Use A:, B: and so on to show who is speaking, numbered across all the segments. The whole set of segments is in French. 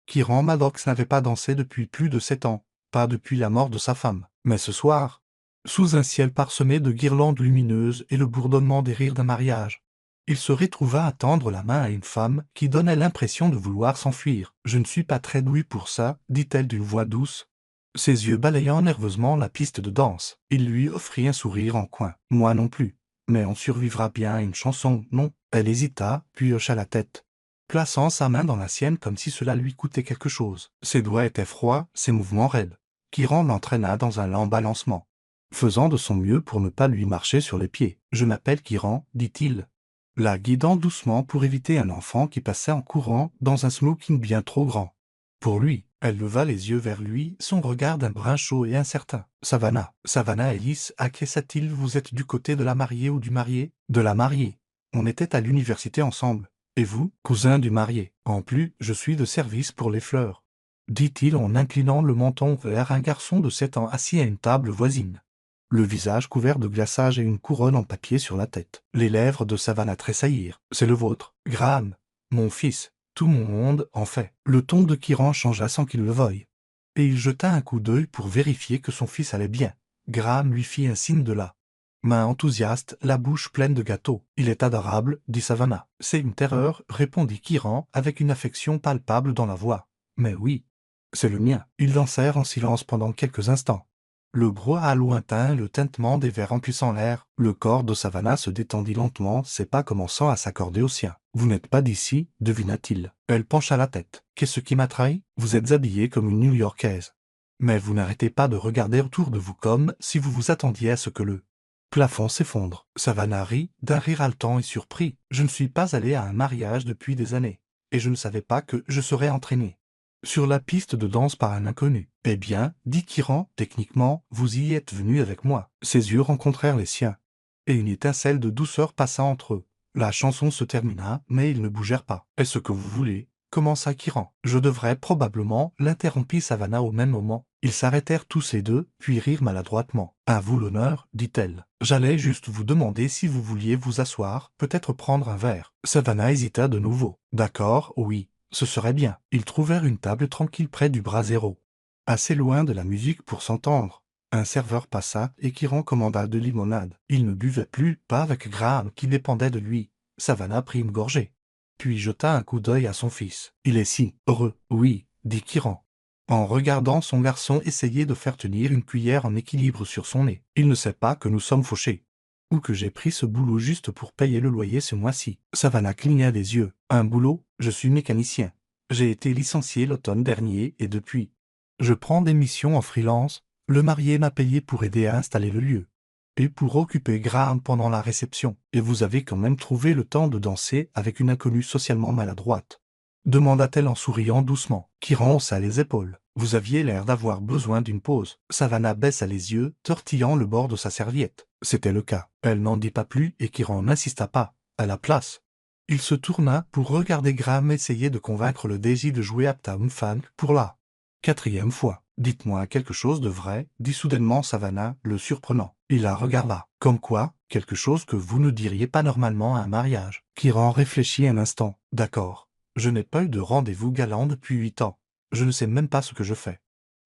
A: Kiran Maddox n'avait pas dansé depuis plus de 7 ans, pas depuis la mort de sa femme. Mais ce soir, sous un ciel parsemé de guirlandes lumineuses et le bourdonnement des rires d'un mariage, il se retrouva à tendre la main à une femme qui donnait l'impression de vouloir s'enfuir. « Je ne suis pas très douée pour ça, dit-elle d'une voix douce, ses yeux balayant nerveusement la piste de danse. Il lui offrit un sourire en coin. « Moi non plus. Mais on survivra bien à une chanson, non ?» Elle hésita, puis hocha la tête, plaçant sa main dans la sienne comme si cela lui coûtait quelque chose. Ses doigts étaient froids, ses mouvements raides. Kiran l'entraîna dans un lent balancement, faisant de son mieux pour ne pas lui marcher sur les pieds. « Je m'appelle Kiran, dit-il, la guidant doucement pour éviter un enfant qui passait en courant dans un smoking bien trop grand pour lui. Elle leva les yeux vers lui, son regard d'un brun chaud et incertain. « Savannah, Savannah Ellis, acquiesça-t-il. Vous êtes du côté de la mariée ou du marié ?»« De la mariée. On était à l'université ensemble. Et vous, cousin du marié? »« En plus, je suis de service pour les fleurs, » dit-il en inclinant le menton vers un garçon de 7 ans assis à une table voisine, le visage couvert de glaçage et une couronne en papier sur la tête. Les lèvres de Savannah tressaillirent. « C'est le vôtre, Graham, mon fils. Tout mon monde en fait. » Le ton de Kiran changea sans qu'il le veuille, et il jeta un coup d'œil pour vérifier que son fils allait bien. Graham lui fit un signe de la main enthousiaste, la bouche pleine de gâteaux. « Il est adorable, dit Savannah. »« C'est une terreur, répondit Kiran avec une affection palpable dans la voix. »« Mais oui, c'est le mien. » Ils dansèrent en silence pendant quelques instants. Le brouhaha lointain, le tintement des verres emplissant l'air. Le corps de Savannah se détendit lentement, ses pas commençant à s'accorder aux siens. « Vous n'êtes pas d'ici, devina-t-il. » Elle pencha la tête. « Qu'est-ce qui m'a trahi? Vous êtes habillée comme une New-Yorkaise. Mais vous n'arrêtez pas de regarder autour de vous comme si vous vous attendiez à ce que le plafond s'effondre. » Savannah rit, d'un rire haletant et surpris. « Je ne suis pas allé à un mariage depuis des années, et je ne savais pas que je serais entraîné sur la piste de danse par un inconnu. »« Eh bien, dit Kiran, techniquement, vous y êtes venu avec moi. » Ses yeux rencontrèrent les siens, et une étincelle de douceur passa entre eux. La chanson se termina, mais ils ne bougèrent pas. « Est-ce que vous voulez ?» commença Kiran. « Je devrais probablement, » l'interrompit Savannah au même moment. Ils s'arrêtèrent tous les deux, puis rirent maladroitement. « À vous l'honneur, dit-elle. J'allais juste vous demander si vous vouliez vous asseoir, peut-être prendre un verre. » Savannah hésita de nouveau. « D'accord, oui. Ce serait bien. » Ils trouvèrent une table tranquille près du brasero, assez loin de la musique pour s'entendre. Un serveur passa et Kiran commanda de limonade. Il ne buvait plus, pas avec Graham qui dépendait de lui. Savannah prit une gorgée, puis jeta un coup d'œil à son fils. « Il est si heureux. »« Oui, » dit Kiran, en regardant son garçon essayer de faire tenir une cuillère en équilibre sur son nez. « Il ne sait pas que nous sommes fauchés, ou que j'ai pris ce boulot juste pour payer le loyer ce mois-ci. » Savannah cligna des yeux. « Un boulot? Je suis mécanicien. J'ai été licencié l'automne dernier et depuis, je prends des missions en freelance. Le marié m'a payé pour aider à installer le lieu et pour occuper Graham pendant la réception. Et vous avez quand même trouvé le temps de danser avec une inconnue socialement maladroite, demanda-t-elle en souriant doucement. Kiran haussa les épaules. « Vous aviez l'air d'avoir besoin d'une pause. » Savannah baissa les yeux, tortillant le bord de sa serviette. C'était le cas. Elle n'en dit pas plus et Kiran n'insista pas. À la place, il se tourna pour regarder Graham essayer de convaincre le Daisy de jouer Uptown Funk pour la 4e fois. « Dites-moi quelque chose de vrai, » dit soudainement Savannah, le surprenant. Il la regarda. « Comme quoi? Quelque chose que vous ne diriez pas normalement à un mariage. » Kiran réfléchit un instant. « D'accord. Je n'ai pas eu de rendez-vous galant depuis 8 ans. Je ne sais même pas ce que je fais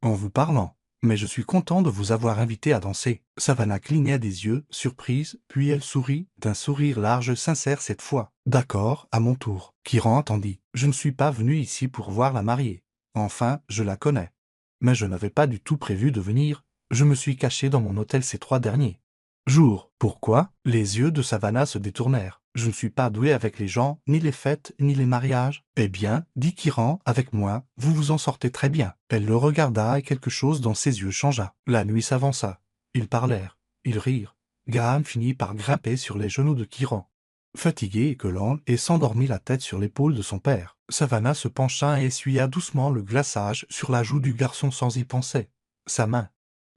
A: en vous parlant. Mais je suis content de vous avoir invité à danser. » Savannah cligna des yeux, surprise, puis elle sourit, d'un sourire large sincère cette fois. « D'accord, à mon tour. » Kiran attendit. « Je ne suis pas venu ici pour voir la mariée. Enfin, je la connais. Mais je n'avais pas du tout prévu de venir. Je me suis caché dans mon hôtel ces 3 derniers jours. » « Pourquoi ?» Les yeux de Savannah se détournèrent. « Je ne suis pas doué avec les gens, ni les fêtes, ni les mariages. »« Eh bien, dit Kiran, avec moi, vous vous en sortez très bien. » Elle le regarda et quelque chose dans ses yeux changea. La nuit s'avança. Ils parlèrent. Ils rirent. Graham finit par grimper sur les genoux de Kiran, fatigué et collant, et s'endormit la tête sur l'épaule de son père. Savannah se pencha et essuya doucement le glaçage sur la joue du garçon sans y penser. Sa main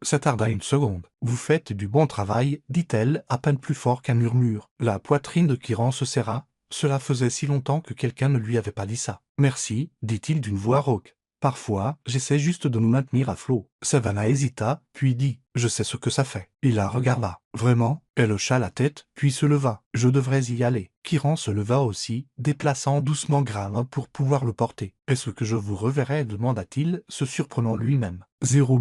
A: s'attarda une seconde. « Vous faites du bon travail, dit-elle, à peine plus fort qu'un murmure. » La poitrine de Kiran se serra. Cela faisait si longtemps que quelqu'un ne lui avait pas dit ça. « Merci, dit-il d'une voix rauque. Parfois, j'essaie juste de nous maintenir à flot. Savannah hésita, puis dit, je sais ce que ça fait. Il la regarda. Vraiment? Elle hocha la tête, puis se leva. Je devrais y aller. Kiran se leva aussi, déplaçant doucement Graham pour pouvoir le porter. Est-ce que je vous reverrai? Demanda-t-il, se surprenant lui-même. 0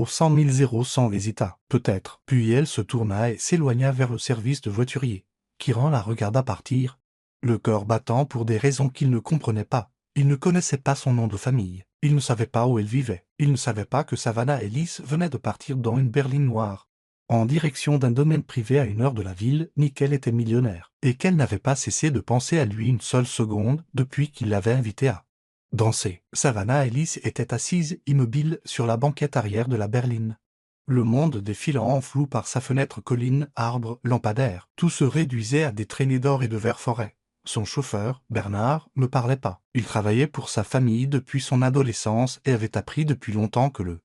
A: 100 000 hésita. Peut-être. Puis elle se tourna et s'éloigna vers le service de voiturier. Kiran la regarda partir, le cœur battant pour des raisons qu'il ne comprenait pas. Il ne connaissait pas son nom de famille. Il ne savait pas où elle vivait. Il ne savait pas que Savannah Ellis venait de partir dans une berline noire, en direction d'un domaine privé à 1 heure de la ville, ni qu'elle était millionnaire, et qu'elle n'avait pas cessé de penser à lui une seule seconde depuis qu'il l'avait invitée à danser. Savannah Ellis était assise immobile sur la banquette arrière de la berline, le monde défilant en flou par sa fenêtre colline, arbres, lampadaires. Tout se réduisait à des traînées d'or et de vert forêt. Son chauffeur, Bernard, ne parlait pas. Il travaillait pour sa famille depuis son adolescence et avait appris depuis longtemps que le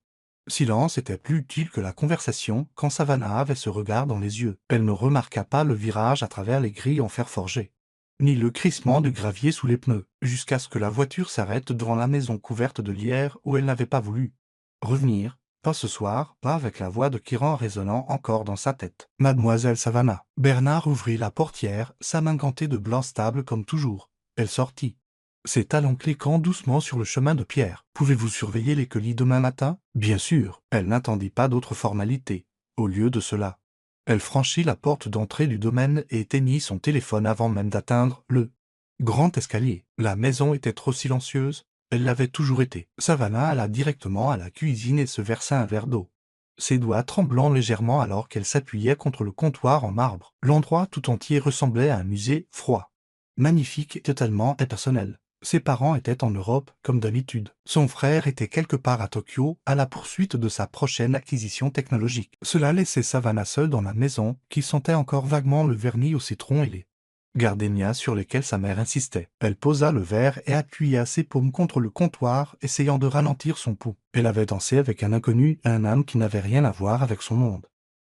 A: silence était plus utile que la conversation quand Savannah avait ce regard dans les yeux. Elle ne remarqua pas le virage à travers les grilles en fer forgé, ni le crissement du gravier sous les pneus, jusqu'à ce que la voiture s'arrête devant la maison couverte de lierre où elle n'avait pas voulu revenir. Pas ce soir, pas avec la voix de Kiran résonnant encore dans sa tête. Mademoiselle Savannah. Bernard ouvrit la portière, sa main gantée de blanc stable comme toujours. Elle sortit, ses talons cliquant doucement sur le chemin de pierre. Pouvez-vous surveiller les colis demain matin? Bien sûr. Elle n'attendit pas d'autres formalités. Au lieu de cela, elle franchit la porte d'entrée du domaine et éteignit son téléphone avant même d'atteindre le grand escalier. La maison était trop silencieuse. Elle l'avait toujours été. Savannah alla directement à la cuisine et se versa un verre d'eau, ses doigts tremblant légèrement alors qu'elle s'appuyait contre le comptoir en marbre. L'endroit tout entier ressemblait à un musée froid, magnifique et totalement impersonnel. Ses parents étaient en Europe, comme d'habitude. Son frère était quelque part à Tokyo, à la poursuite de sa prochaine acquisition technologique. Cela laissait Savannah seule dans la maison, qui sentait encore vaguement le vernis au citron et les gardénias sur lesquels sa mère insistait. Elle posa le verre et appuya ses paumes contre le comptoir, essayant de ralentir son pouls. Elle avait dansé avec un inconnu, un âme qui n'avait rien à voir avec son monde.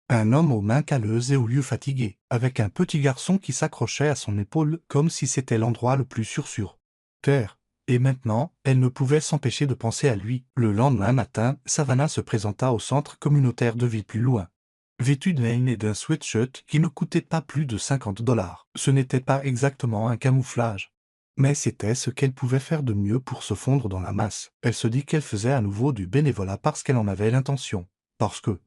A: Un homme aux mains calleuses et aux yeux fatigués, avec un petit garçon qui s'accrochait à son épaule comme si c'était l'endroit le plus sûr sur terre. Et maintenant, elle ne pouvait s'empêcher de penser à lui. Le lendemain matin, Savannah se présenta au centre communautaire de vie plus loin, vêtue de laine et d'un sweatshirt qui ne coûtait pas plus de 50 $. Ce n'était pas exactement un camouflage, mais c'était ce qu'elle pouvait faire de mieux pour se fondre dans la masse. Elle se dit qu'elle faisait à nouveau du bénévolat parce qu'elle en avait l'intention, parce que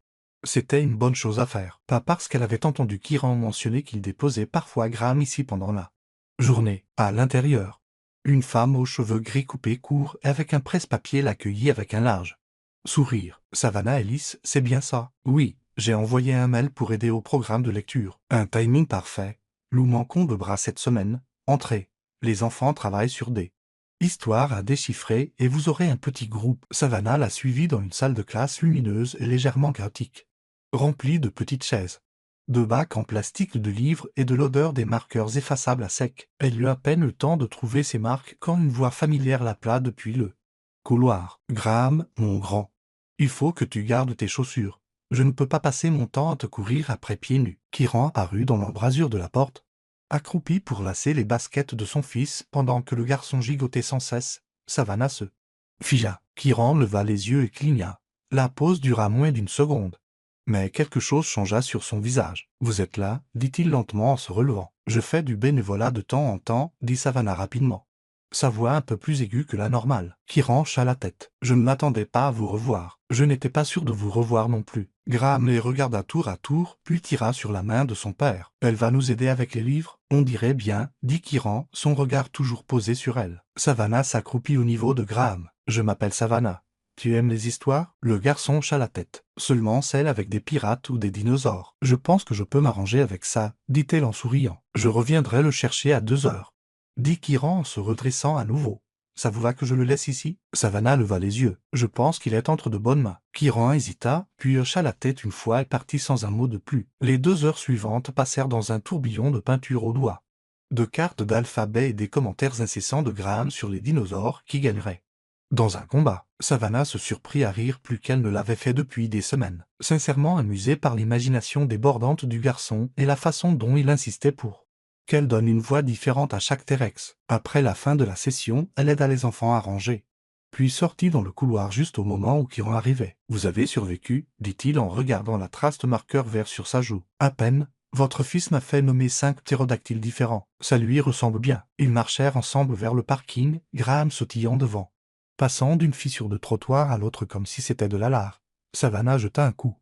A: c'était une bonne chose à faire, pas parce qu'elle avait entendu Kiran mentionner qu'il déposait parfois Graham ici pendant la journée. À l'intérieur, une femme aux cheveux gris coupés courts et avec un presse-papier l'accueillit avec un large sourire. Savannah Ellis, c'est bien ça? Oui. J'ai envoyé un mail pour aider au programme de lecture. Un timing parfait. Nous manquons de bras cette semaine. Entrez. Les enfants travaillent sur des histoires à déchiffrer et vous aurez un petit groupe. Savannah l'a suivi dans une salle de classe lumineuse et légèrement chaotique, remplie de petites chaises, de bacs en plastique de livres et de l'odeur des marqueurs effaçables à sec. Elle eut à peine le temps de trouver ses marques quand une voix familière l'appela depuis le couloir. Graham, mon grand, il faut que tu gardes tes chaussures. Je ne peux pas passer mon temps à te courir après pieds nus. Kiran apparut dans l'embrasure de la porte, accroupi pour lasser les baskets de son fils pendant que le garçon gigotait sans cesse. Savannah se figea. Kiran leva les yeux et cligna. La pause dura moins d'une seconde, mais quelque chose changea sur son visage. « Vous êtes là ?» dit-il lentement en se relevant. « Je fais du bénévolat de temps en temps, » dit Savannah rapidement, sa voix un peu plus aiguë que la normale. Kiran hocha la tête. « Je ne m'attendais pas à vous revoir. Je n'étais pas sûr de vous revoir non plus. » Graham les regarda tour à tour, puis tira sur la main de son père. « Elle va nous aider avec les livres? On dirait bien, » dit Kiran, son regard toujours posé sur elle. Savannah s'accroupit au niveau de Graham. « Je m'appelle Savannah. Tu aimes les histoires ?» Le garçon hocha la tête. « Seulement celles avec des pirates ou des dinosaures. Je pense que je peux m'arranger avec ça, » dit-elle en souriant. « Je reviendrai le chercher à 2 heures. » dit Kiran en se redressant à nouveau. « Ça vous va que je le laisse ici ?» Savannah leva les yeux. « Je pense qu'il est entre de bonnes mains. » Kiran hésita, puis hocha la tête une fois et partit sans un mot de plus. Les 2 heures suivantes passèrent dans un tourbillon de peinture au doigt, de cartes d'alphabet et des commentaires incessants de Graham sur les dinosaures qui gagneraient dans un combat. Savannah se surprit à rire plus qu'elle ne l'avait fait depuis des semaines, sincèrement amusée par l'imagination débordante du garçon et la façon dont il insistait pour qu'elle donne une voix différente à chaque T-Rex. Après la fin de la session, elle aida les enfants à ranger puis sortit dans le couloir juste au moment où Kiran arrivait. « Vous avez survécu » dit-il en regardant la trace de marqueur vert sur sa joue. « À peine. Votre fils m'a fait nommer 5 ptérodactyles différents. Ça lui ressemble bien. » Ils marchèrent ensemble vers le parking, Graham sautillant devant. Passant d'une fissure de trottoir à l'autre comme si c'était de la lard. Savannah jeta un coup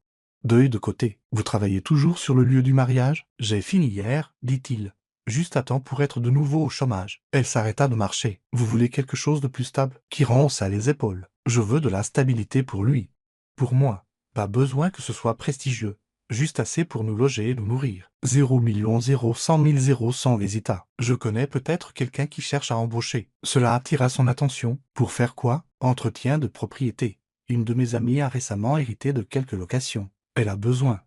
A: d'œil de côté. « Vous travaillez toujours sur le lieu du mariage ?»« J'ai fini hier, » dit-il. Juste à temps pour être de nouveau au chômage. Elle s'arrêta de marcher. « Vous voulez quelque chose de plus stable ?» Kiran haussa les épaules. « Je veux de la stabilité pour lui. Pour moi. Pas besoin que ce soit prestigieux. Juste assez pour nous loger et nous nourrir. 0 million 0 100 000 0 100 hésita. Je connais peut-être quelqu'un qui cherche à embaucher. Cela attira son attention. Pour faire quoi? Entretien de propriété. Une de mes amies a récemment hérité de quelques locations. Elle a besoin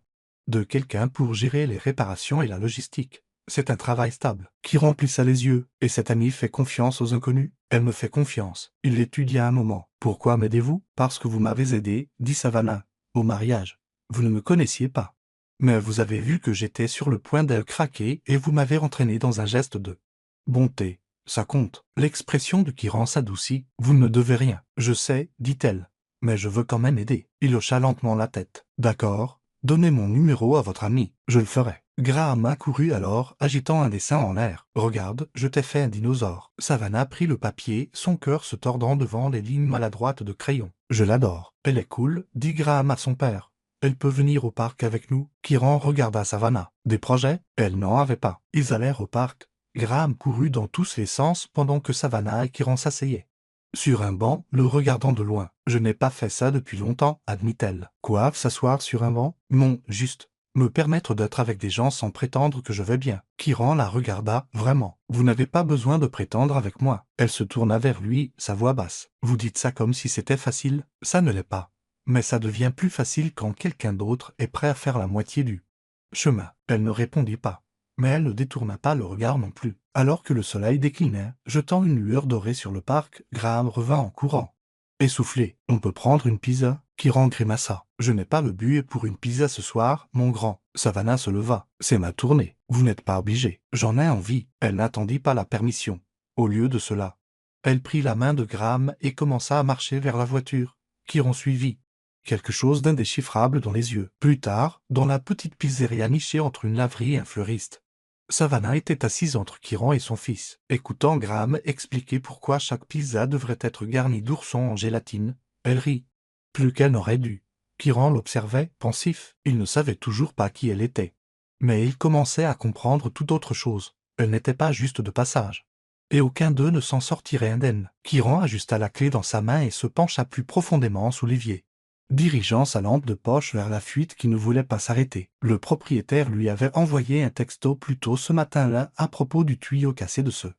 A: de quelqu'un pour gérer les réparations et la logistique. C'est un travail stable, qui remplissa les yeux, et cette amie fait confiance aux inconnus. Elle me fait confiance. Il l'étudia un moment. Pourquoi m'aidez-vous? Parce que vous m'avez aidé, dit Savannah. Au mariage. Vous ne me connaissiez pas. Mais vous avez vu que j'étais sur le point de craquer et vous m'avez entraîné dans un geste de bonté. Ça compte. L'expression de Kiran s'adoucit. Vous ne me devez rien. Je sais, dit-elle. Mais je veux quand même aider. Il hocha lentement la tête. D'accord. Donnez mon numéro à votre ami. Je le ferai. Graham accourut alors, agitant un dessin en l'air. Regarde, je t'ai fait un dinosaure. Savannah prit le papier, son cœur se tordant devant les lignes maladroites de crayon. Je l'adore. Elle est cool, dit Graham à son père. Elle peut venir au parc avec nous. Kiran regarda Savannah. Des projets? Elle n'en avait pas. Ils allèrent au parc. Graham courut dans tous les sens pendant que Savannah et Kiran s'asseyaient sur un banc, le regardant de loin. « Je n'ai pas fait ça depuis longtemps, » admit-elle. « Quoi, s'asseoir sur un banc? Non, juste me permettre d'être avec des gens sans prétendre que je vais bien. » Kiran la regarda, vraiment. « Vous n'avez pas besoin de prétendre avec moi. » Elle se tourna vers lui, sa voix basse. « Vous dites ça comme si c'était facile? Ça ne l'est pas. Mais ça devient plus facile quand quelqu'un d'autre est prêt à faire la moitié du chemin. » Elle ne répondit pas. Mais elle ne détourna pas le regard non plus. Alors que le soleil déclinait, jetant une lueur dorée sur le parc, Graham revint en courant. Essoufflé. « On peut prendre une pizza ?» Kiran grimaça. « Je n'ai pas le budget pour une pizza ce soir, mon grand. » Savannah se leva. « C'est ma tournée. Vous n'êtes pas obligé. J'en ai envie. » Elle n'attendit pas la permission. Au lieu de cela, elle prit la main de Graham et commença à marcher vers la voiture. Kiran suivit. Quelque chose d'indéchiffrable dans les yeux. Plus tard, dans la petite pizzeria nichée entre une laverie et un fleuriste, Savannah était assise entre Kiran et son fils, écoutant Graham expliquer pourquoi chaque pizza devrait être garnie d'oursons en gélatine. Elle rit. Plus qu'elle n'aurait dû. Kiran l'observait, pensif. Il ne savait toujours pas qui elle était. Mais il commençait à comprendre toute autre chose. Elle n'était pas juste de passage. Et aucun d'eux ne s'en sortirait indemne. Kiran ajusta la clé dans sa main et se pencha plus profondément sous l'évier, dirigeant sa lampe de poche vers la fuite qui ne voulait pas s'arrêter. Le propriétaire lui avait envoyé un texto plus tôt ce matin-là à propos du tuyau cassé de ce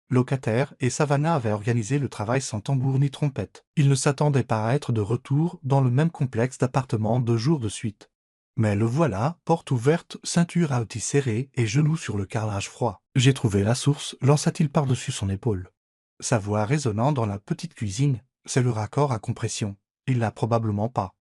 A: locataire, et Savannah avait organisé le travail sans tambour ni trompette. Il ne s'attendait pas à être de retour dans le même complexe d'appartements 2 jours de suite. Mais le voilà, porte ouverte, ceinture à outils serrée et genoux sur le carrelage froid. « J'ai trouvé la source », lança-t-il par-dessus son épaule. Sa voix résonnant dans la petite cuisine. C'est le raccord à compression. Il l'a probablement pas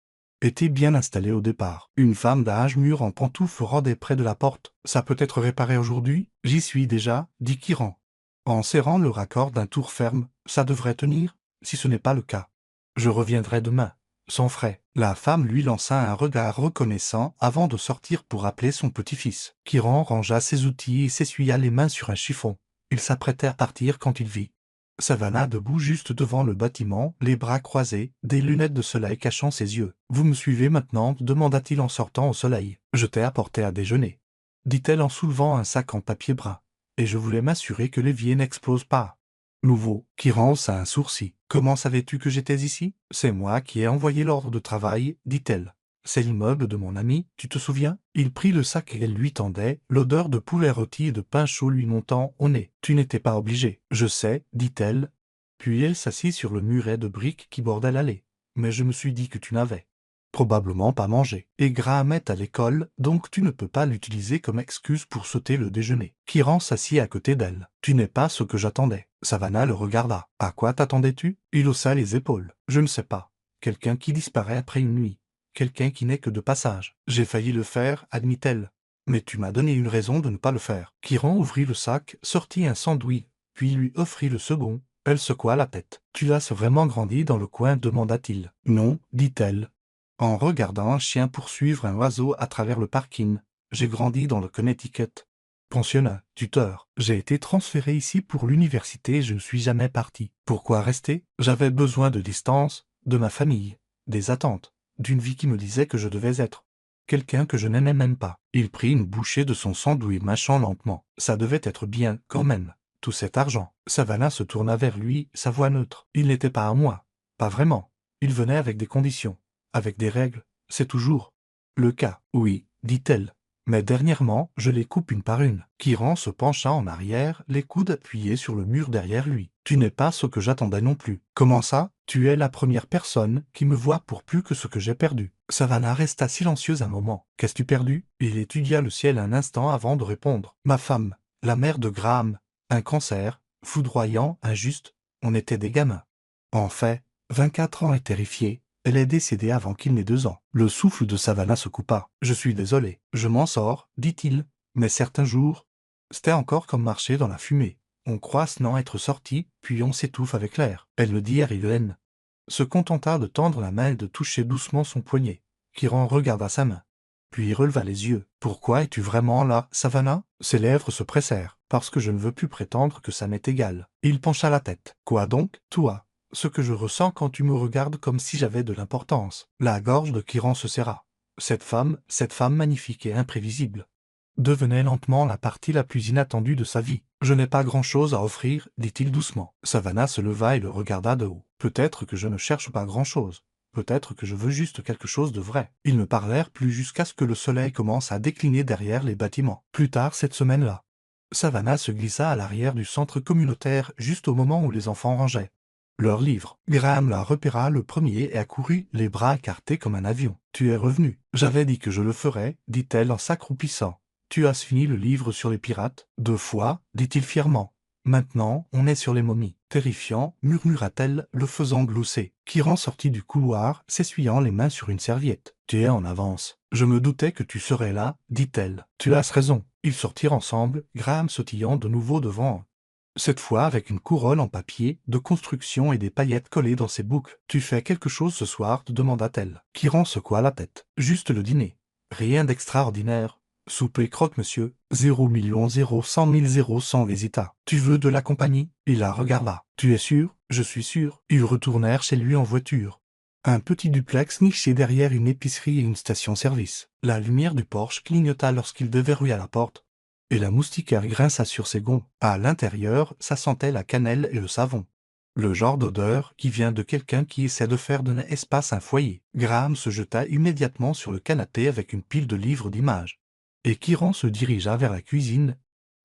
A: été bien installé au départ. Une femme d'âge mûr en pantoufles rôdait près de la porte. « Ça peut être réparé aujourd'hui? J'y suis déjà, » dit Kiran, en serrant le raccord d'un tour ferme. « Ça devrait tenir, si ce n'est pas le cas. Je reviendrai demain. » Sans frais. La femme lui lança un regard reconnaissant avant de sortir pour appeler son petit-fils. Kiran rangea ses outils et s'essuya les mains sur un chiffon. Il s'apprêtait à partir quand il vit Savannah debout juste devant le bâtiment, les bras croisés, des lunettes de soleil cachant ses yeux. « Vous me suivez maintenant ?» demanda-t-il en sortant au soleil. « Je t'ai apporté à déjeuner, » dit-elle en soulevant un sac en papier brun. « Et je voulais m'assurer que l'évier n'explose pas. » Nouveau, Kiran haussa un sourcil. « Comment savais-tu que j'étais ici? »« C'est moi qui ai envoyé l'ordre de travail, » dit-elle. « C'est l'immeuble de mon ami, tu te souviens? » Il prit le sac qu'elle lui tendait, l'odeur de poulet rôti et de pain chaud lui montant au nez. « Tu n'étais pas obligé. »« Je sais, » dit-elle. Puis elle s'assit sur le muret de briques qui bordait l'allée. « Mais je me suis dit que tu n'avais probablement pas mangé. Et Graham est à l'école, donc tu ne peux pas l'utiliser comme excuse pour sauter le déjeuner. » Kiran s'assit à côté d'elle. « Tu n'es pas ce que j'attendais. » Savannah le regarda. « À quoi t'attendais-tu? » Il haussa les épaules. « Je ne sais pas. Quelqu'un qui disparaît après une nuit. Quelqu'un qui n'est que de passage. J'ai failli le faire, admit-elle. Mais tu m'as donné une raison de ne pas le faire. » Kiran ouvrit le sac, sortit un sandwich, puis lui offrit le second. Elle secoua la tête. « Tu as vraiment grandi dans le coin ?» demanda-t-il. « Non, dit-elle, en regardant un chien poursuivre un oiseau à travers le parking. J'ai grandi dans le Connecticut. Pensionnat, tuteur. J'ai été transféré ici pour l'université et je ne suis jamais parti. Pourquoi rester? J'avais besoin de distance, de ma famille, des attentes, d'une vie qui me disait que je devais être quelqu'un que je n'aimais même pas. » Il prit une bouchée de son sandwich mâchant lentement. Ça devait être bien, quand même. Tout cet argent. Savannah se tourna vers lui, sa voix neutre. Il n'était pas à moi. Pas vraiment. Il venait avec des conditions. Avec des règles. C'est toujours le cas. Oui, dit-elle. Mais dernièrement, je les coupe une par une. Kiran se pencha en arrière, les coudes appuyés sur le mur derrière lui. Tu n'es pas ce que j'attendais non plus. Comment ça? Tu es la première personne qui me voit pour plus que ce que j'ai perdu. Savannah resta silencieuse un moment. Qu'as-tu perdu? Il étudia le ciel un instant avant de répondre. Ma femme, la mère de Graham, un cancer, foudroyant, injuste, on était des gamins. En fait, 24 ans et terrifié. Elle est décédée avant qu'il n'ait 2 ans. Le souffle de Savannah se coupa. « Je suis désolé. Je m'en sors, dit-il. Mais certains jours, c'était encore comme marcher dans la fumée. On croit n'en être sorti, puis on s'étouffe avec l'air. » Elle le dit à Riven. Se contenta de tendre la main et de toucher doucement son poignet. Kiran regarda sa main. Puis releva les yeux. « Pourquoi es-tu vraiment là, Savannah ?» Ses lèvres se pressèrent. « Parce que je ne veux plus prétendre que ça m'est égal. » Il pencha la tête. « Quoi donc, toi ? Ce que je ressens quand tu me regardes comme si j'avais de l'importance. » La gorge de Kiran se serra. Cette femme magnifique et imprévisible, devenait lentement la partie la plus inattendue de sa vie. « Je n'ai pas grand-chose à offrir, dit-il doucement. » Savannah se leva et le regarda de haut. « Peut-être que je ne cherche pas grand-chose. Peut-être que je veux juste quelque chose de vrai. » Ils ne parlèrent plus jusqu'à ce que le soleil commence à décliner derrière les bâtiments. Plus tard cette semaine-là, Savannah se glissa à l'arrière du centre communautaire juste au moment où les enfants rangeaient leurs livres. Graham la repéra le premier et accourut, les bras écartés comme un avion. « Tu es revenu. J'avais dit que je le ferais, dit-elle en s'accroupissant. Tu as fini le livre sur les pirates? 2 fois, dit-il fièrement. Maintenant, on est sur les momies. Terrifiant, murmura-t-elle, le faisant glousser. Kiran sortit du couloir, s'essuyant les mains sur une serviette. Tu es en avance. Je me doutais que tu serais là, dit-elle. Tu as raison. Ils sortirent ensemble, Graham sautillant de nouveau devant cette fois avec une couronne en papier de construction et des paillettes collées dans ses boucles. « Tu fais quelque chose ce soir ?» demanda-t-elle. Kiran secoua la tête. « Juste le dîner. Rien d'extraordinaire. Souper croque, monsieur. 0 million 0 100 000 0 100 hésita. Tu veux de la compagnie? » Il la regarda. « Tu es sûr? » Je suis sûr. Ils retournèrent chez lui en voiture. Un petit duplex niché derrière une épicerie et une station-service. La lumière du porche clignota lorsqu'il déverrouilla la porte. Et la moustiquaire grinça sur ses gonds. À l'intérieur, ça sentait la cannelle et le savon. Le genre d'odeur qui vient de quelqu'un qui essaie de faire d'un espace un foyer. Graham se jeta immédiatement sur le canapé avec une pile de livres d'images. Et Kiran se dirigea vers la cuisine,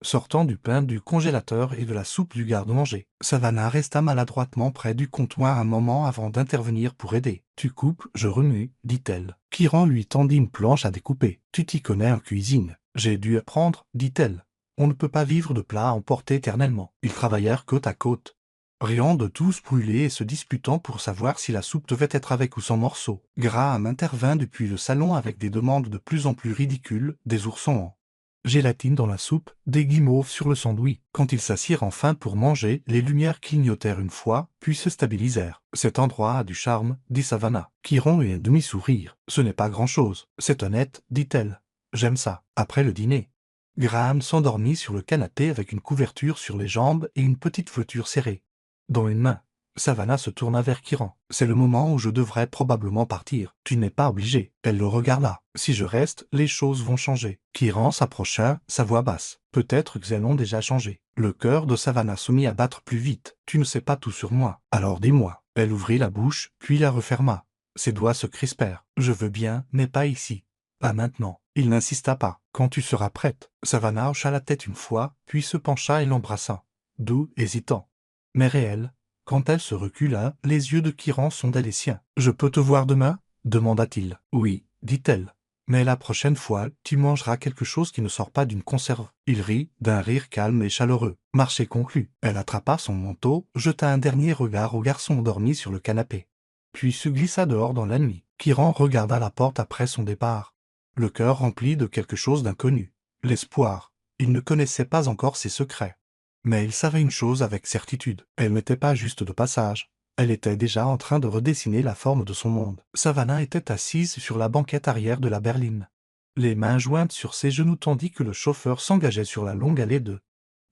A: sortant du pain du congélateur et de la soupe du garde-manger. Savannah resta maladroitement près du comptoir un moment avant d'intervenir pour aider. « Tu coupes, je remue, » dit-elle. Kiran lui tendit une planche à découper. « Tu t'y connais en cuisine. » J'ai dû apprendre, dit-elle. On ne peut pas vivre de plats emportés éternellement. Ils travaillèrent côte à côte, riant de tous brûlés et se disputant pour savoir si la soupe devait être avec ou sans morceaux. Graham intervint depuis le salon avec des demandes de plus en plus ridicules, des oursons en gélatine dans la soupe, des guimauves sur le sandwich. Quand ils s'assirent enfin pour manger, les lumières clignotèrent une fois, puis se stabilisèrent. « Cet endroit a du charme, » dit Savannah. Kiran eut un demi-sourire. « Ce n'est pas grand-chose. C'est honnête, dit-elle. J'aime ça. » Après le dîner, Graham s'endormit sur le canapé avec une couverture sur les jambes et une petite voiture serrée dans une main. Savannah se tourna vers Kiran. « C'est le moment où je devrais probablement partir. Tu n'es pas obligé. » Elle le regarda. « Si je reste, les choses vont changer. » Kiran s'approcha, sa voix basse. « Peut-être qu'elles ont déjà changé. » Le cœur de Savannah se mit à battre plus vite. « Tu ne sais pas tout sur moi. Alors dis-moi. » Elle ouvrit la bouche, puis la referma. Ses doigts se crispèrent. « Je veux bien, mais pas ici. Pas maintenant. » Il n'insista pas. « Quand tu seras prête. » Savannah hocha la tête une fois, puis se pencha et l'embrassa. Doux, hésitant, mais réel. Quand elle se recula, les yeux de Kiran sondaient les siens. « Je peux te voir demain ?» demanda-t-il. « Oui, dit-elle. Mais la prochaine fois, tu mangeras quelque chose qui ne sort pas d'une conserve. » Il rit, d'un rire calme et chaleureux. Marché conclu. Elle attrapa son manteau, jeta un dernier regard au garçon endormi sur le canapé, puis se glissa dehors dans la nuit. Kiran regarda la porte après son départ, le cœur rempli de quelque chose d'inconnu. L'espoir. Il ne connaissait pas encore ses secrets. Mais il savait une chose avec certitude. Elle n'était pas juste de passage. Elle était déjà en train de redessiner la forme de son monde. Savannah était assise sur la banquette arrière de la berline, les mains jointes sur ses genoux tandis que le chauffeur s'engageait sur la longue allée de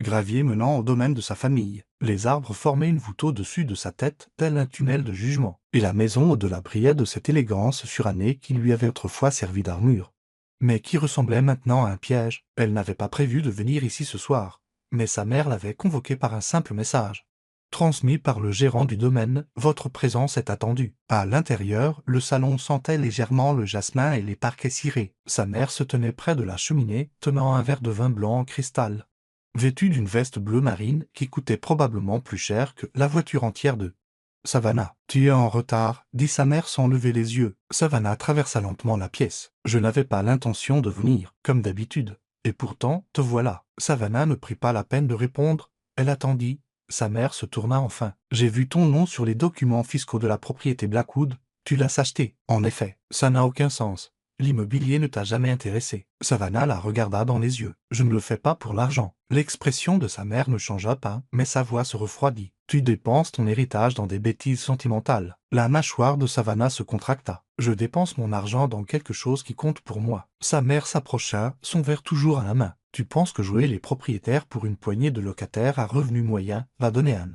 A: gravier menant au domaine de sa famille. Les arbres formaient une voûte au-dessus de sa tête, tel un tunnel de jugement, et la maison au-delà brillait de cette élégance surannée qui lui avait autrefois servi d'armure, mais qui ressemblait maintenant à un piège. Elle n'avait pas prévu de venir ici ce soir, mais sa mère l'avait convoquée par un simple message transmis par le gérant du domaine. Votre présence est attendue. À l'intérieur, le salon sentait légèrement le jasmin et les parquets cirés. Sa mère se tenait près de la cheminée, tenant un verre de vin blanc en cristal, vêtue d'une veste bleu marine qui coûtait probablement plus cher que la voiture entière de Savannah. Tu es en retard, dit sa mère sans lever les yeux. Savannah traversa lentement la pièce. Je n'avais pas l'intention de venir, comme d'habitude. Et pourtant, te voilà. Savannah ne prit pas la peine de répondre. Elle attendit. Sa mère se tourna enfin. J'ai vu ton nom sur les documents fiscaux de la propriété Blackwood. Tu l'as acheté. En effet, ça n'a aucun sens. L'immobilier ne t'a jamais intéressé. Savannah la regarda dans les yeux. Je ne le fais pas pour l'argent. L'expression de sa mère ne changea pas, mais sa voix se refroidit. Tu dépenses ton héritage dans des bêtises sentimentales. La mâchoire de Savannah se contracta. Je dépense mon argent dans quelque chose qui compte pour moi. Sa mère s'approcha, son verre toujours à la main. Tu penses que jouer les propriétaires pour une poignée de locataires à revenu moyen va donner un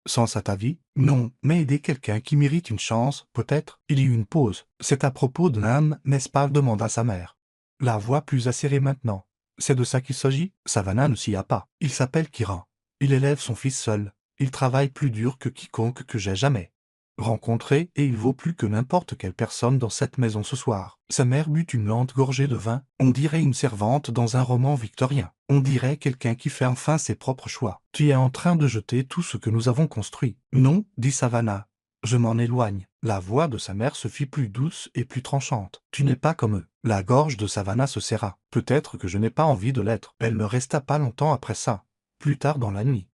A: sens à ta vie? Non, mais aider quelqu'un qui mérite une chance, peut-être. Il y eut une pause. C'est à propos de l'âme, n'est-ce pas? Demanda sa mère, la voix plus acérée maintenant. C'est de ça qu'il s'agit? Savannah ne s'y a pas. Il s'appelle Kiran. Il élève son fils seul. Il travaille plus dur que quiconque que j'ai jamais rencontré, et il vaut plus que n'importe quelle personne dans cette maison ce soir. Sa mère but une lente gorgée de vin. On dirait une servante dans un roman victorien. On dirait quelqu'un qui fait enfin ses propres choix. Tu es en train de jeter tout ce que nous avons construit. Non, dit Savannah. Je m'en éloigne. La voix de sa mère se fit plus douce et plus tranchante. Tu n'es pas comme eux. La gorge de Savannah se serra. Peut-être que je n'ai pas envie de l'être. Elle ne resta pas longtemps après ça. Plus tard dans la nuit,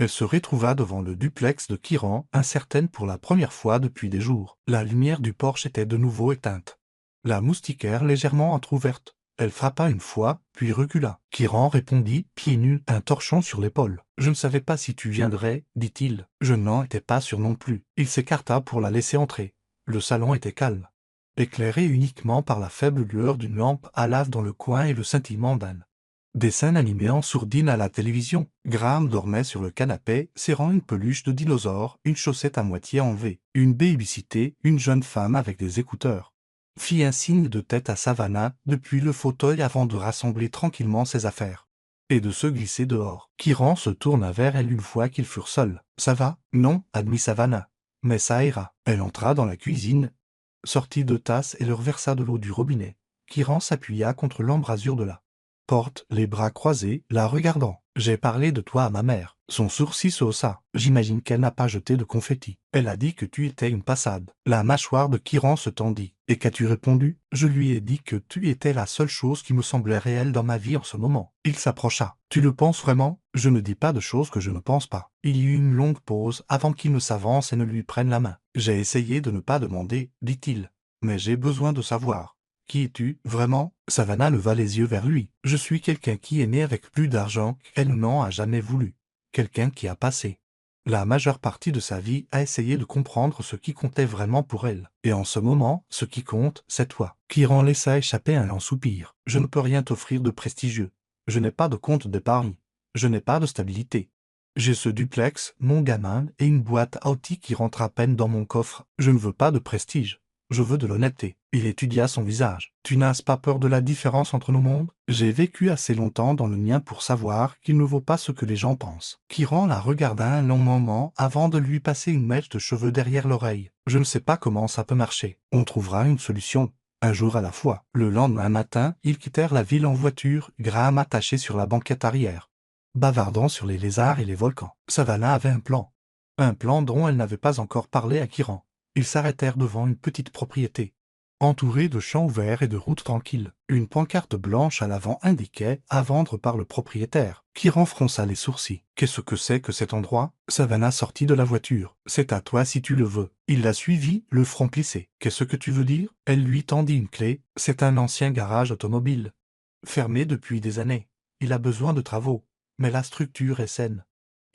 A: elle se retrouva devant le duplex de Kiran, incertaine pour la première fois depuis des jours. La lumière du porche était de nouveau éteinte, la moustiquaire légèrement entr'ouverte. Elle frappa une fois, puis recula. Kiran répondit, pieds nus, un torchon sur l'épaule. « Je ne savais pas si tu viendrais, dit-il. Je n'en étais pas sûr non plus. » Il s'écarta pour la laisser entrer. Le salon était calme, éclairé uniquement par la faible lueur d'une lampe à lave dans le coin et le scintillement d'un dessin animé en sourdine à la télévision. Graham dormait sur le canapé, serrant une peluche de dinosaure, une chaussette à moitié enlevée. Une baby-sittée, une jeune femme avec des écouteurs, fit un signe de tête à Savannah depuis le fauteuil avant de rassembler tranquillement ses affaires et de se glisser dehors. Kiran se tourna vers elle une fois qu'ils furent seuls. « Ça va? » « Non, » admit Savannah. « Mais ça ira. » Elle entra dans la cuisine, sortit 2 tasses et leur versa de l'eau du robinet. Kiran s'appuya contre l'embrasure de la porte, les bras croisés, la regardant. « J'ai parlé de toi à ma mère. » Son sourcil se haussa. « J'imagine qu'elle n'a pas jeté de confetti. Elle a dit que tu étais une passade. » La mâchoire de Kiran se tendit. « Et qu'as-tu répondu? » Je lui ai dit que tu étais la seule chose qui me semblait réelle dans ma vie en ce moment. Il s'approcha. « Tu le penses vraiment? » Je ne dis pas de choses que je ne pense pas. Il y eut une longue pause avant qu'il ne s'avance et ne lui prenne la main. « J'ai essayé de ne pas demander, dit-il. Mais j'ai besoin de savoir. Qui es-tu, vraiment? » Savannah leva les yeux vers lui. « Je suis quelqu'un qui est né avec plus d'argent qu'elle n'en a jamais voulu. Quelqu'un qui a passé la majeure partie de sa vie à essayer de comprendre ce qui comptait vraiment pour elle. Et en ce moment, ce qui compte, c'est toi. » Kiran laissa échapper un lent soupir. « Je ne peux rien t'offrir de prestigieux. Je n'ai pas de compte d'épargne. Je n'ai pas de stabilité. J'ai ce duplex, mon gamin, et une boîte à outils qui rentre à peine dans mon coffre. Je ne veux pas de prestige. Je veux de l'honnêteté. » Il étudia son visage. « Tu n'as pas peur de la différence entre nos mondes? J'ai vécu assez longtemps dans le mien pour savoir qu'il ne vaut pas ce que les gens pensent. » Kiran la regarda un long moment avant de lui passer une mèche de cheveux derrière l'oreille. « Je ne sais pas comment ça peut marcher. On trouvera une solution, un jour à la fois. » Le lendemain matin, ils quittèrent la ville en voiture, Graham attaché sur la banquette arrière, bavardant sur les lézards et les volcans. Savannah avait un plan dont elle n'avait pas encore parlé à Kiran. Ils s'arrêtèrent devant une petite propriété, entourée de champs ouverts et de routes tranquilles. Une pancarte blanche à l'avant indiquait « À vendre par le propriétaire ». Kiran fronça les sourcils. « Qu'est-ce que c'est que cet endroit ?» Savannah sortit de la voiture. « C'est à toi si tu le veux. » Il la suivit, le front plissé. « Qu'est-ce que tu veux dire ?» Elle lui tendit une clé. « C'est un ancien garage automobile, fermé depuis des années. Il a besoin de travaux, mais la structure est saine.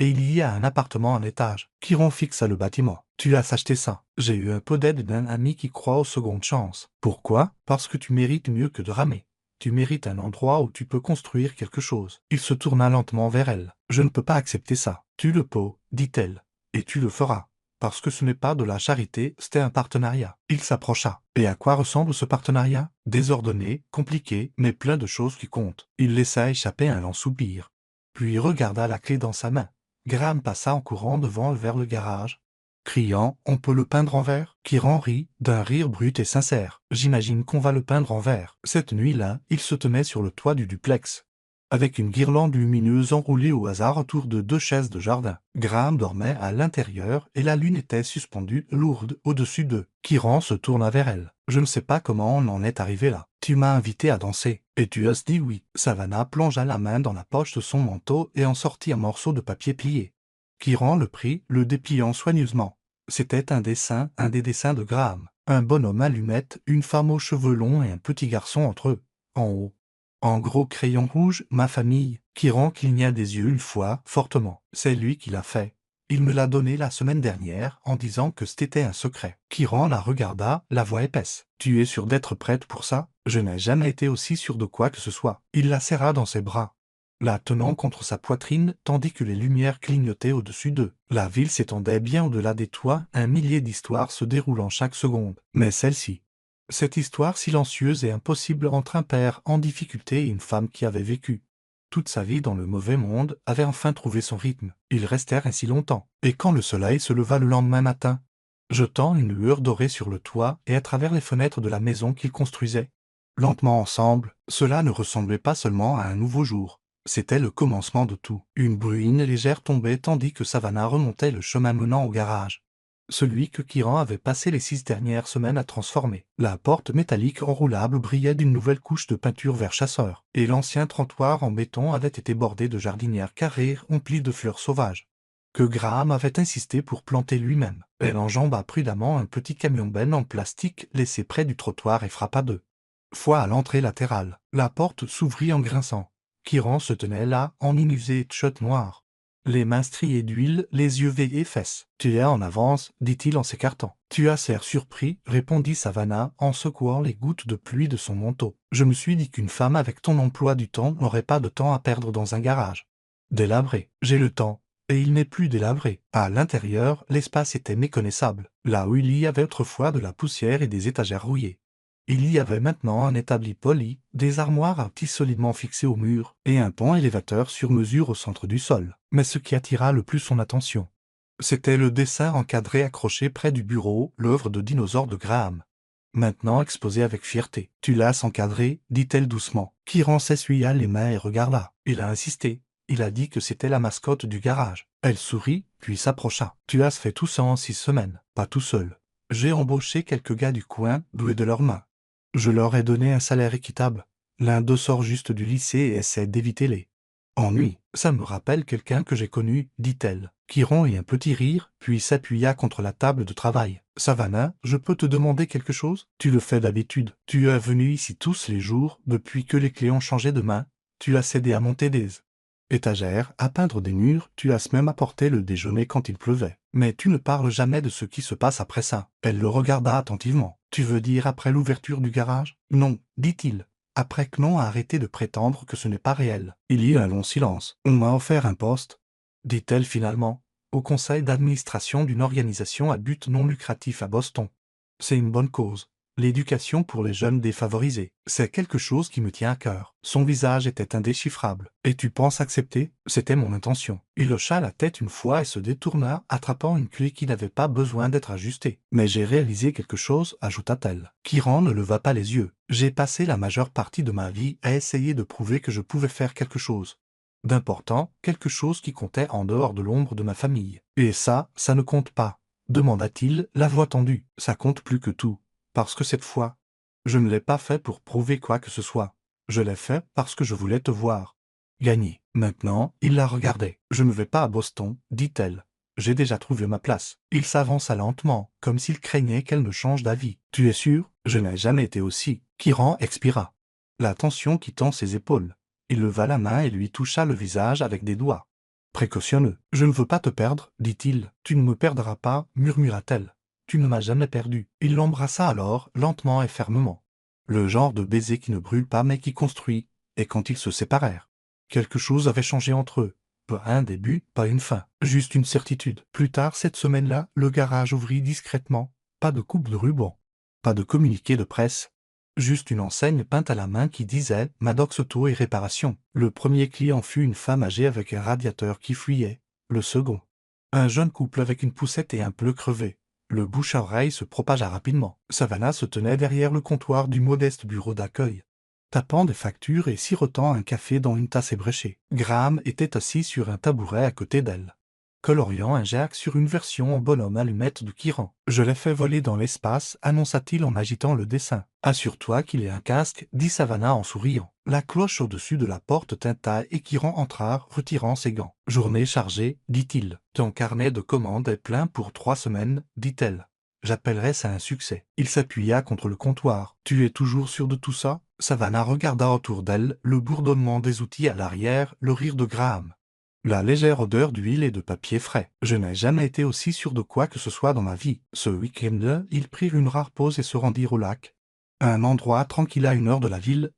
A: Et il y a un appartement en étage. Kiran fixa le bâtiment. Tu as acheté ça. J'ai eu un peu d'aide d'un ami qui croit aux secondes chances. Pourquoi? Parce que tu mérites mieux que de ramer. Tu mérites un endroit où tu peux construire quelque chose. Il se tourna lentement vers elle. Je ne peux pas accepter ça. Tu le peux, dit-elle. Et tu le feras. Parce que ce n'est pas de la charité, c'était un partenariat. Il s'approcha. Et à quoi ressemble ce partenariat? Désordonné, compliqué, mais plein de choses qui comptent. Il laissa échapper un lent soupir. Puis regarda la clé dans sa main. Graham passa en courant devant vers le garage, criant « On peut le peindre en vert ?» Kiran rit, d'un rire brut et sincère. « J'imagine qu'on va le peindre en vert. » Cette nuit-là, il se tenait sur le toit du duplex, avec une guirlande lumineuse enroulée au hasard autour de 2 chaises de jardin. Graham dormait à l'intérieur et la lune était suspendue, lourde, au-dessus d'eux. Kiran se tourna vers elle. « Je ne sais pas comment on en est arrivé là. Tu m'as invité à danser. Et tu as dit oui. » Savannah plongea la main dans la poche de son manteau et en sortit un morceau de papier plié. Kiran le prit, le dépliant soigneusement. C'était un des dessins de Graham. Un bonhomme allumette, une femme aux cheveux longs et un petit garçon entre eux. En haut, en gros crayon rouge, ma famille. Kiran cligna des yeux une fois, fortement. C'est lui qui l'a fait. Il me l'a donné la semaine dernière, en disant que c'était un secret. Kiran la regarda, la voix épaisse. Tu es sûre d'être prête pour ça? Je n'ai jamais été aussi sûr de quoi que ce soit. Il la serra dans ses bras, la tenant contre sa poitrine, tandis que les lumières clignotaient au-dessus d'eux. La ville s'étendait bien au-delà des toits, un millier d'histoires se déroulant chaque seconde. Mais celle-ci, cette histoire silencieuse et impossible entre un père en difficulté et une femme qui avait vécu toute sa vie dans le mauvais monde, avait enfin trouvé son rythme. Ils restèrent ainsi longtemps. Et quand le soleil se leva le lendemain matin, jetant une lueur dorée sur le toit et à travers les fenêtres de la maison qu'ils construisaient, lentement ensemble, cela ne ressemblait pas seulement à un nouveau jour. C'était le commencement de tout. Une bruine légère tombait tandis que Savannah remontait le chemin menant au garage, celui que Kiran avait passé les 6 dernières semaines à transformer. La porte métallique enroulable brillait d'une nouvelle couche de peinture vert chasseur, et l'ancien trottoir en béton avait été bordé de jardinières carrées remplies de fleurs sauvages, que Graham avait insisté pour planter lui-même. Elle enjamba prudemment un petit camion-benne en plastique laissé près du trottoir et frappa 2 fois à l'entrée latérale. La porte s'ouvrit en grinçant. Kiran se tenait là, en inusé t-shirt noir, les mains striées d'huile, les yeux veillés fesses. « Tu es en avance, dit-il en s'écartant. »« Tu as l'air surpris, répondit Savannah en secouant les gouttes de pluie de son manteau. Je me suis dit qu'une femme avec ton emploi du temps n'aurait pas de temps à perdre dans un garage délabré. J'ai le temps. Et il n'est plus délabré. À l'intérieur, l'espace était méconnaissable, là où il y avait autrefois de la poussière et des étagères rouillées. Il y avait maintenant un établi poli, des armoires à petits solidement fixées au mur, et un pont élévateur sur mesure au centre du sol. Mais ce qui attira le plus son attention, c'était le dessin encadré accroché près du bureau, l'œuvre de dinosaure de Graham, maintenant exposé avec fierté. « Tu l'as encadré, dit-elle doucement. Kiran s'essuya les mains et regarda. Il a insisté. Il a dit que c'était la mascotte du garage. Elle sourit, puis s'approcha. « Tu as fait tout ça en 6 semaines, pas tout seul. J'ai embauché quelques gars du coin, doués de leurs mains. Je leur ai donné un salaire équitable. L'un d'eux sort juste du lycée et essaie d'éviter les ennuis. Ça me rappelle quelqu'un que j'ai connu, dit-elle. Kiran eut un petit rire, puis s'appuya contre la table de travail. Savannah, je peux te demander quelque chose? Tu le fais d'habitude. Tu es venu ici tous les jours, depuis que les clés ont changé de main. Tu as cédé à monter des étagères, à peindre des murs, tu as même apporté le déjeuner quand il pleuvait. Mais tu ne parles jamais de ce qui se passe après ça. Elle le regarda attentivement. Tu veux dire après l'ouverture du garage? Non, dit-il. Après que l'on a arrêté de prétendre que ce n'est pas réel. Il y eut un long silence. On m'a offert un poste, dit-elle finalement, au conseil d'administration d'une organisation à but non lucratif à Boston. C'est une bonne cause. L'éducation pour les jeunes défavorisés. C'est quelque chose qui me tient à cœur. Son visage était indéchiffrable. Et tu penses accepter? C'était mon intention. Il hocha la tête une fois et se détourna, attrapant une clé qui n'avait pas besoin d'être ajustée. Mais j'ai réalisé quelque chose, ajouta-t-elle. Kiran ne leva pas les yeux. J'ai passé la majeure partie de ma vie à essayer de prouver que je pouvais faire quelque chose d'important, quelque chose qui comptait en dehors de l'ombre de ma famille. Et ça ne compte pas, demanda-t-il, la voix tendue. Ça compte plus que tout. Parce que cette fois, je ne l'ai pas fait pour prouver quoi que ce soit. Je l'ai fait parce que je voulais te voir gagner. Maintenant, il la regardait. Je ne vais pas à Boston, dit-elle. J'ai déjà trouvé ma place. Il s'avança lentement, comme s'il craignait qu'elle ne change d'avis. Tu es sûr? Je n'ai jamais été aussi. Kiran expira, la tension quittant ses épaules. Il leva la main et lui toucha le visage avec des doigts. précautionneux. « Je ne veux pas te perdre, dit-il. « Tu ne me perdras pas, murmura-t-elle. « Tu ne m'as jamais perdu. » Il l'embrassa alors, lentement et fermement. Le genre de baiser qui ne brûle pas mais qui construit, et quand ils se séparèrent. Quelque chose avait changé entre eux. Pas un début, pas une fin, juste une certitude. Plus tard cette semaine-là, le garage ouvrit discrètement. Pas de coupe de ruban. Pas de communiqué de presse. Juste une enseigne peinte à la main qui disait « Maddox Auto et Réparation ». Le premier client fut une femme âgée avec un radiateur qui fuyait. Le second, un jeune couple avec une poussette et un pneu crevé. Le bouche à oreille se propagea rapidement. Savannah se tenait derrière le comptoir du modeste bureau d'accueil, tapant des factures et sirotant un café dans une tasse ébréchée. Graham était assis sur un tabouret à côté d'elle, coloriant un Jacques sur une version en bonhomme allumette de Kiran. « Je l'ai fait voler dans l'espace, annonça-t-il en agitant le dessin. « Assure-toi qu'il ait un casque, dit Savannah en souriant. La cloche au-dessus de la porte tinta et Kiran entra, retirant ses gants. « Journée chargée, dit-il. « Ton carnet de commandes est plein pour 3 semaines, dit-elle. J'appellerais ça un succès. » Il s'appuya contre le comptoir. « Tu es toujours sûr de tout ça ?» Savannah regarda autour d'elle, le bourdonnement des outils à l'arrière, le rire de Graham. La légère odeur d'huile et de papier frais. « Je n'ai jamais été aussi sûr de quoi que ce soit dans ma vie. » Ce week-end, ils prirent une rare pause et se rendirent au lac. Un endroit tranquille à 1 heure de la ville,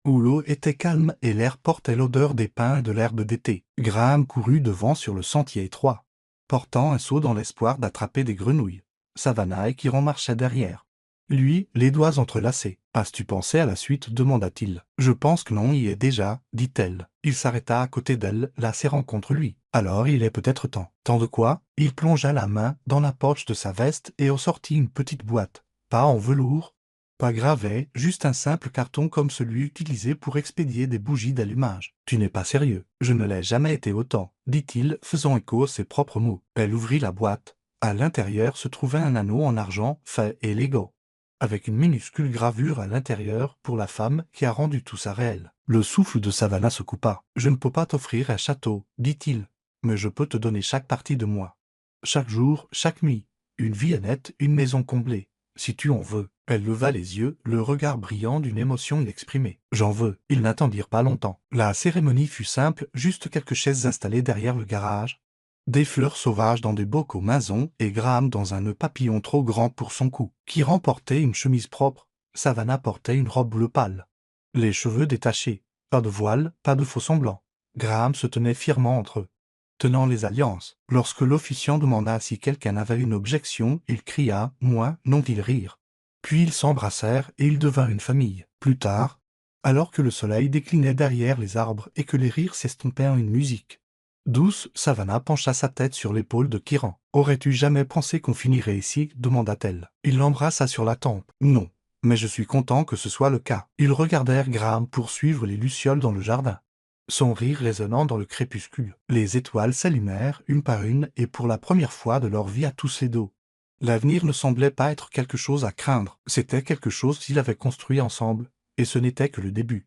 A: où l'eau était calme et l'air portait l'odeur des pins et de l'herbe d'été. Graham courut devant sur le sentier étroit, portant un seau dans l'espoir d'attraper des grenouilles. Savannah et Kiran marchaient derrière. Lui, les doigts entrelacés. « As-tu pensé à la suite ?» demanda-t-il. « Je pense que l'on y est déjà, dit-elle. » Il s'arrêta à côté d'elle, la serrant contre lui. « Alors il est peut-être temps. » « Tant de quoi ?» Il plongea la main dans la poche de sa veste et en sortit une petite boîte. Pas en velours, pas gravé, juste un simple carton comme celui utilisé pour expédier des bougies d'allumage. « Tu n'es pas sérieux. »« Je ne l'ai jamais été autant, » dit-il, faisant écho à ses propres mots. Elle ouvrit la boîte. À l'intérieur se trouvait un anneau en argent fait et élégant, avec une minuscule gravure à l'intérieur pour la femme qui a rendu tout ça réel. Le souffle de Savannah se coupa. « Je ne peux pas t'offrir un château, dit-il, mais je peux te donner chaque partie de moi. Chaque jour, chaque nuit. Une vie nette, une maison comblée. Si tu en veux. » Elle leva les yeux, le regard brillant d'une émotion inexprimée. « J'en veux. » Ils n'attendirent pas longtemps. La cérémonie fut simple, juste quelques chaises installées derrière le garage, des fleurs sauvages dans des bocaux maison et Graham dans un nœud papillon trop grand pour son cou. Kiran portait une chemise propre, Savannah portait une robe bleu pâle, les cheveux détachés, pas de voile, pas de faux semblants. Graham se tenait fièrement entre eux, tenant les alliances. Lorsque l'officiant demanda si quelqu'un avait une objection, il cria « Moi, non » ils rirent. Puis ils s'embrassèrent et ils devinrent une famille. Plus tard, alors que le soleil déclinait derrière les arbres et que les rires s'estompaient en une musique douce, Savannah pencha sa tête sur l'épaule de Kiran. « Aurais-tu jamais pensé qu'on finirait ici ?» demanda-t-elle. Il l'embrassa sur la tempe. « Non, mais je suis content que ce soit le cas. » Ils regardèrent Graham poursuivre les lucioles dans le jardin, son rire résonnant dans le crépuscule. Les étoiles s'allumèrent une par une et pour la première fois de leur vie à tous les deux. L'avenir ne semblait pas être quelque chose à craindre, c'était quelque chose qu'ils avaient construit ensemble, et ce n'était que le début.